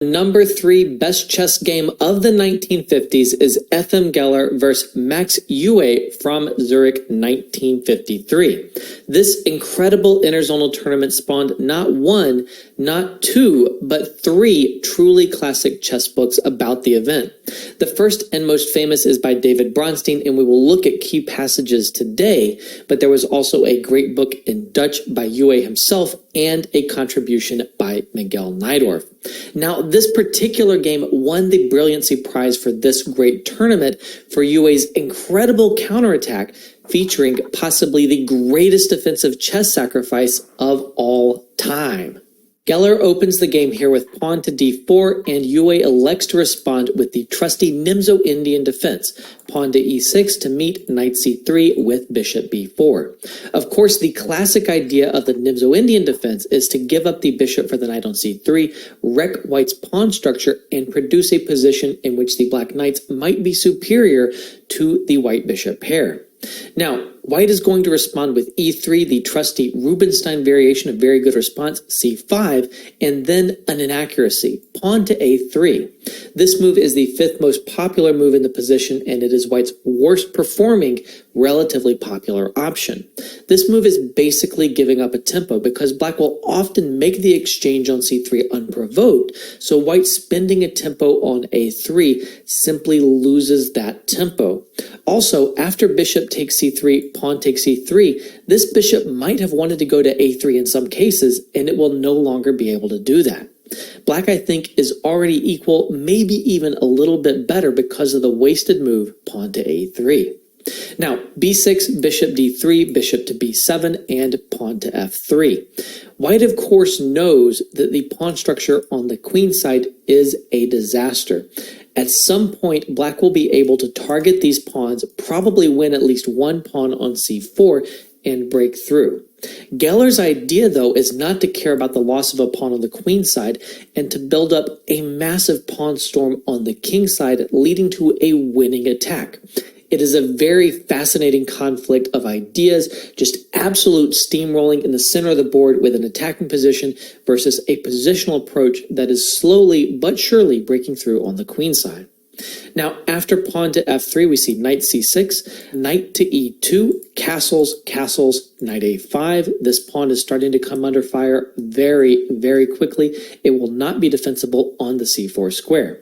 Number 3 best chess game of the 1950s is Efim Geller versus Max Euwe from Zurich 1953. This incredible interzonal tournament spawned not one, not two, but 3 truly classic chess books about the event. The first and most famous is by David Bronstein, and we will look at key passages today, but there was also a great book in Dutch by Euwe himself and a contribution by Miguel Najdorf. Now, this particular game won the Brilliancy Prize for this great tournament for Euwe's incredible counterattack, featuring possibly the greatest defensive chess sacrifice of all time. Geller opens the game here with pawn to d4, and Euwe elects to respond with the trusty Nimzo-Indian defense, pawn to e6 to meet knight c3 with bishop b4. Of course, the classic idea of the Nimzo-Indian defense is to give up the bishop for the knight on c3, wreck white's pawn structure, and produce a position in which the black knights might be superior to the white bishop pair. Now, white is going to respond with e3, the trusty Rubinstein variation, a very good response, c5, and then an inaccuracy, pawn to a3. This move is the 5th most popular move in the position, and it is white's worst performing, relatively popular option. This move is basically giving up a tempo because black will often make the exchange on c3 unprovoked, so white spending a tempo on a3 simply loses that tempo. Also, after bishop takes c3, pawn takes c3, this bishop might have wanted to go to a3 in some cases, and it will no longer be able to do that. Black, I think, is already equal, maybe even a little bit better because of the wasted move, pawn to a3. Now, b6, bishop d3, bishop to b7, and pawn to f3. White, of course, knows that the pawn structure on the queen side is a disaster. At some point, black will be able to target these pawns, probably win at least one pawn on c4, and break through. Geller's idea, though, is not to care about the loss of a pawn on the queen side and to build up a massive pawn storm on the king side, leading to a winning attack. It is a very fascinating conflict of ideas, just absolute steamrolling in the center of the board with an attacking position versus a positional approach that is slowly but surely breaking through on the queen side. Now, after pawn to f3, we see knight c6, knight to e2, castles, castles, knight a5. This pawn is starting to come under fire very, very quickly. It will not be defensible on the c4 square.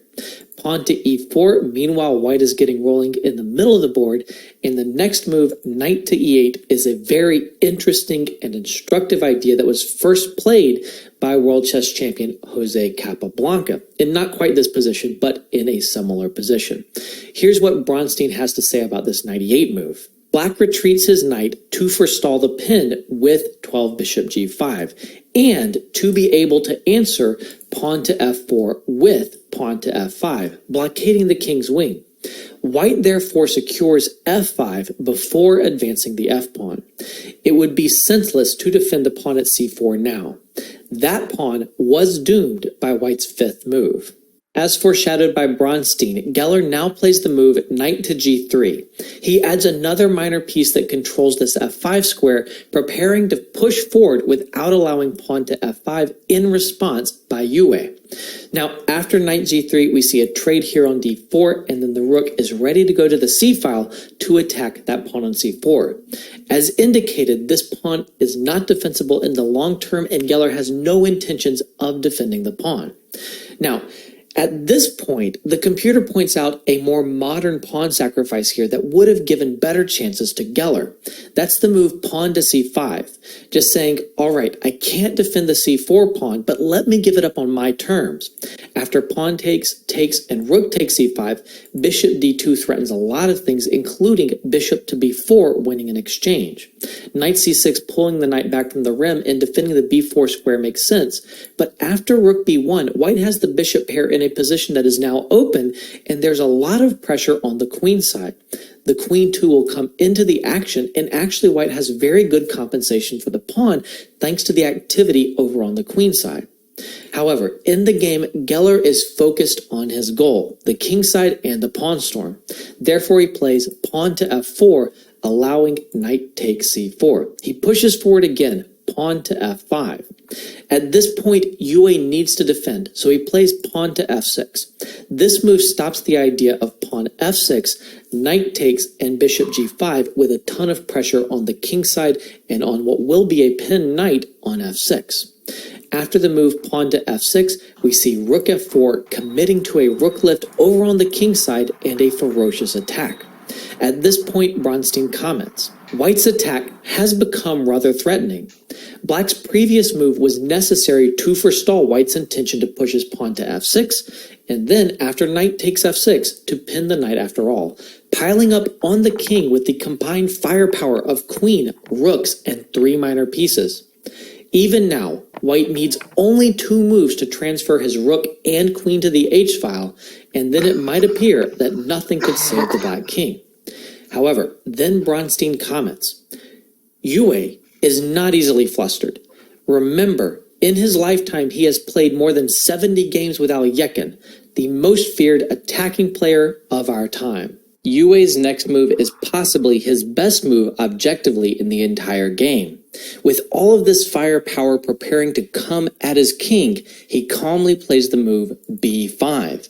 Pawn to e4, meanwhile, white is getting rolling in the middle of the board, and the next move, knight to e8, is a very interesting and instructive idea that was first played by world chess champion Jose Capablanca, in not quite this position, but in a similar position. Here's what Bronstein has to say about this knight e8 move. Black retreats his knight to forestall the pin with 12 bishop g5, and to be able to answer pawn to f4 with pawn to f5, blockading the king's wing. White therefore secures f5 before advancing the f-pawn. It would be senseless to defend the pawn at c4 now. That pawn was doomed by white's 5th move. As foreshadowed by Bronstein, Geller now plays the move knight to g3. He adds another minor piece that controls this f5 square, preparing to push forward without allowing pawn to f5 in response by Euwe. Now, after knight g3, we see a trade here on d4, and then the rook is ready to go to the c-file to attack that pawn on c4. As indicated, this pawn is not defensible in the long term, and Geller has no intentions of defending the pawn. Now, at this point, the computer points out a more modern pawn sacrifice here that would have given better chances to Geller. That's the move pawn to c5, just saying, all right, I can't defend the c4 pawn, but let me give it up on my terms. After pawn takes, and rook takes c5, bishop d2 threatens a lot of things, including bishop to b4 winning an exchange. Knight c6 pulling the knight back from the rim and defending the b4 square makes sense, but after rook b1, white has the bishop pair in a position that is now open, and there's a lot of pressure on the queen side. The queen too will come into the action, and actually white has very good compensation for the pawn thanks to the activity over on the queen side. However, in the game, Geller is focused on his goal, the king side and the pawn storm. Therefore, he plays pawn to f4, allowing knight takes c4. He pushes forward again, pawn to f5. At this point, Euwe needs to defend, so he plays pawn to f6. This move stops the idea of pawn f6, knight takes, and bishop g5 with a ton of pressure on the king side and on what will be a pinned knight on f6. After the move pawn to f6, we see rook f4 committing to a rook lift over on the king side and a ferocious attack. At this point, Bronstein comments, "White's attack has become rather threatening. Black's previous move was necessary to forestall White's intention to push his pawn to f6, and then after knight takes f6 to pin the knight after all, piling up on the king with the combined firepower of queen, rooks, and 3 minor pieces. Even now, White needs only 2 moves to transfer his rook and queen to the h-file, and then it might appear that nothing could save the black king." However, then Bronstein comments, "Euwe is not easily flustered. Remember, in his lifetime he has played more than 70 games with Alekhine, the most feared attacking player of our time." Euwe's next move is possibly his best move objectively in the entire game. With all of this firepower preparing to come at his king, he calmly plays the move b5.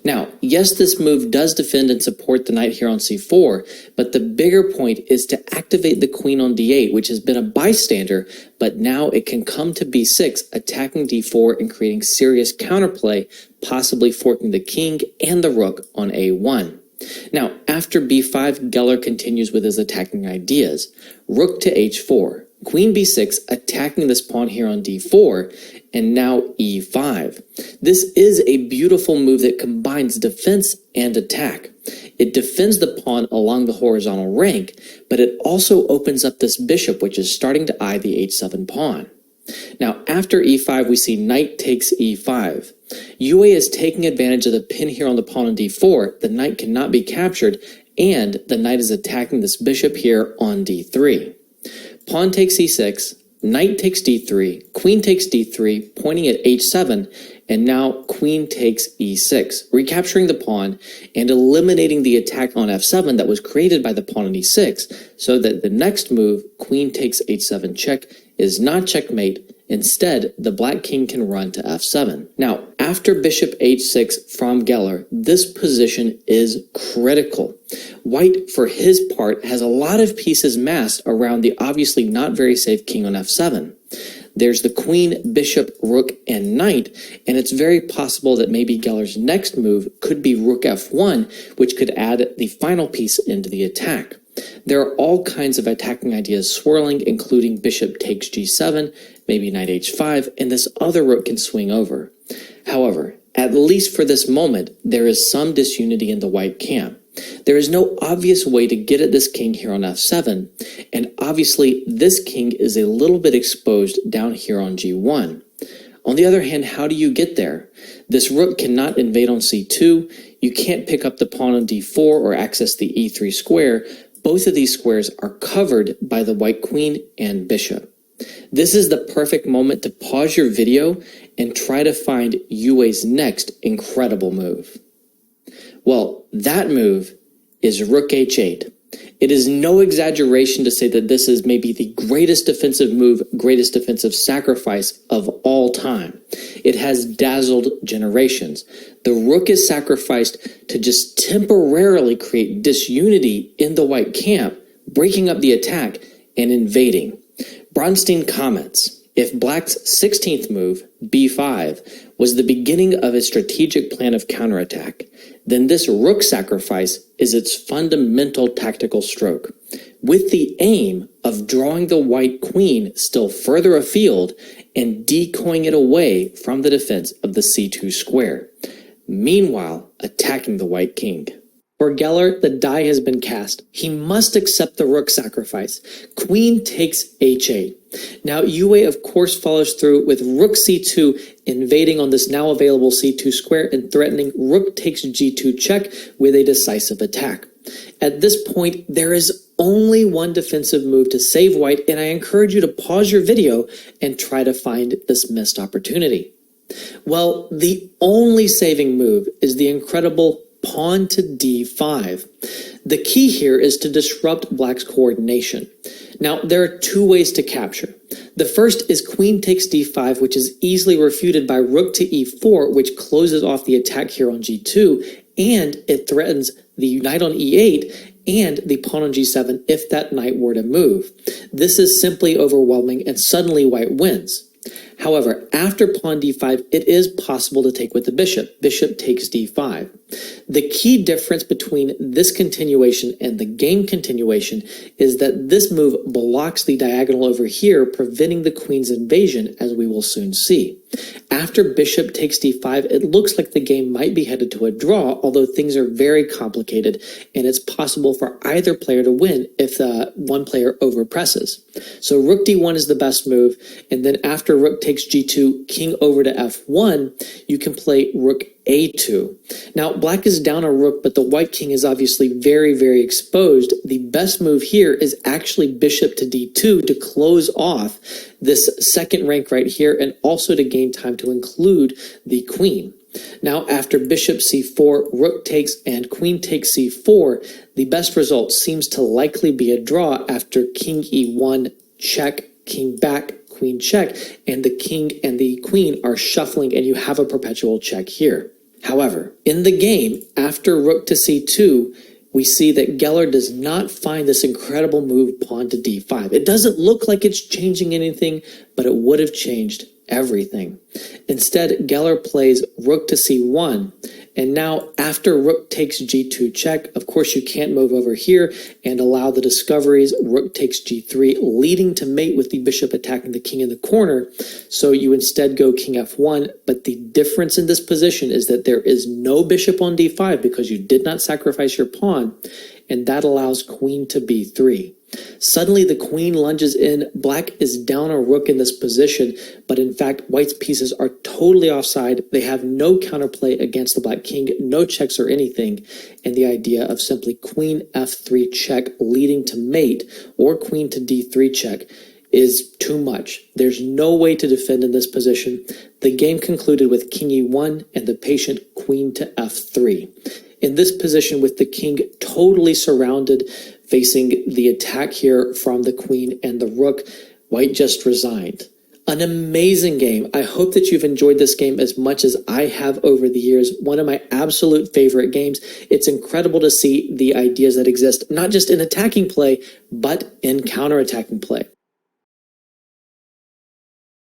Now, yes, this move does defend and support the knight here on c4, but the bigger point is to activate the queen on d8, which has been a bystander, but now it can come to b6, attacking d4 and creating serious counterplay, possibly forking the king and the rook on a1. Now, after b5, Geller continues with his attacking ideas. Rook to h4, queen b6, attacking this pawn here on d4, and now e5. This is a beautiful move that combines defense and attack. It defends the pawn along the horizontal rank, but it also opens up this bishop, which is starting to eye the h7 pawn. Now, after e5, we see knight takes e5. Euwe is taking advantage of the pin here on the pawn on d4. The knight cannot be captured, and the knight is attacking this bishop here on d3. Pawn takes e6, knight takes d3, queen takes d3, pointing at h7, and now queen takes e6, recapturing the pawn and eliminating the attack on f7 that was created by the pawn on e6, so that the next move, queen takes h7 check, is not checkmate. Instead, the black king can run to f7. Now, after bishop h6 from Geller, this position is critical. White, for his part, has a lot of pieces massed around the obviously not very safe king on f7. There's the queen, bishop, rook, and knight, and it's very possible that maybe Geller's next move could be rook f1, which could add the final piece into the attack. There are all kinds of attacking ideas swirling, including bishop takes g7, maybe knight h5, and this other rook can swing over. However, at least for this moment, there is some disunity in the white camp. There is no obvious way to get at this king here on f7, and obviously this king is a little bit exposed down here on g1. On the other hand, how do you get there? This rook cannot invade on c2, you can't pick up the pawn on d4 or access the e3 square. Both of these squares are covered by the white queen and bishop. This is the perfect moment to pause your video and try to find Euwe's next incredible move. Well, that move is rook h8. It is no exaggeration to say that this is maybe the greatest defensive move, greatest defensive sacrifice of all time. It has dazzled generations. The rook is sacrificed to just temporarily create disunity in the white camp, breaking up the attack and invading. Bronstein comments, if Black's 16th move, b5, was the beginning of a strategic plan of counterattack, then this rook sacrifice is its fundamental tactical stroke, with the aim of drawing the white queen still further afield and decoying it away from the defense of the c2 square, meanwhile attacking the white king. For Geller, the die has been cast. He must accept the rook sacrifice. Queen takes h8. Now, Euwe, of course, follows through with rook c2, invading on this now available c2 square and threatening rook takes g2 check with a decisive attack. At this point, there is only one defensive move to save white, and I encourage you to pause your video and try to find this missed opportunity. Well, the only saving move is the incredible pawn to d5. The key here is to disrupt black's coordination. Now, there are two ways to capture. The first is queen takes d5, which is easily refuted by rook to e4, which closes off the attack here on g2, and it threatens the knight on e8 and the pawn on g7 if that knight were to move. This is simply overwhelming, and suddenly white wins. However, after pawn d5, it is possible to take with the bishop. Bishop takes d5. The key difference between this continuation and the game continuation is that this move blocks the diagonal over here, preventing the queen's invasion, as we will soon see. After bishop takes d5, it looks like the game might be headed to a draw, although things are very complicated, and it's possible for either player to win if one player overpresses. So rook d1 is the best move, and then after rook takes g2, king over to f1, you can play rook a2. Now, black is down a rook, but the white king is obviously very, very exposed. The best move here is actually bishop to d2 to close off this second rank right here, and also to gain time to include the queen. Now, after bishop c4, rook takes, and queen takes c4, the best result seems to likely be a draw after king e1, check, king back, queen check, and the king and the queen are shuffling, and you have a perpetual check here. However, in the game, after rook to c2, we see that Geller does not find this incredible move pawn to d5. It doesn't look like it's changing anything, but it would have changed everything. Instead, Geller plays rook to c1, and now after rook takes g2 check, of course you can't move over here and allow the discoveries. Rook takes g3, leading to mate with the bishop attacking the king in the corner, so you instead go king f1, but the difference in this position is that there is no bishop on d5 because you did not sacrifice your pawn, and that allows queen to b3. Suddenly the queen lunges in. Black is down a rook in this position, but in fact white's pieces are totally offside. They have no counterplay against the black king, no checks or anything, and the idea of simply queen f3 check leading to mate or queen to d3 check is too much. There's no way to defend in this position. The game concluded with king e1 and the patient queen to f3. In this position, with the king totally surrounded, facing the attack here from the queen and the rook, white just resigned. An amazing game. I hope that you've enjoyed this game as much as I have over the years. One of my absolute favorite games. It's incredible to see the ideas that exist, not just in attacking play, but in counterattacking play.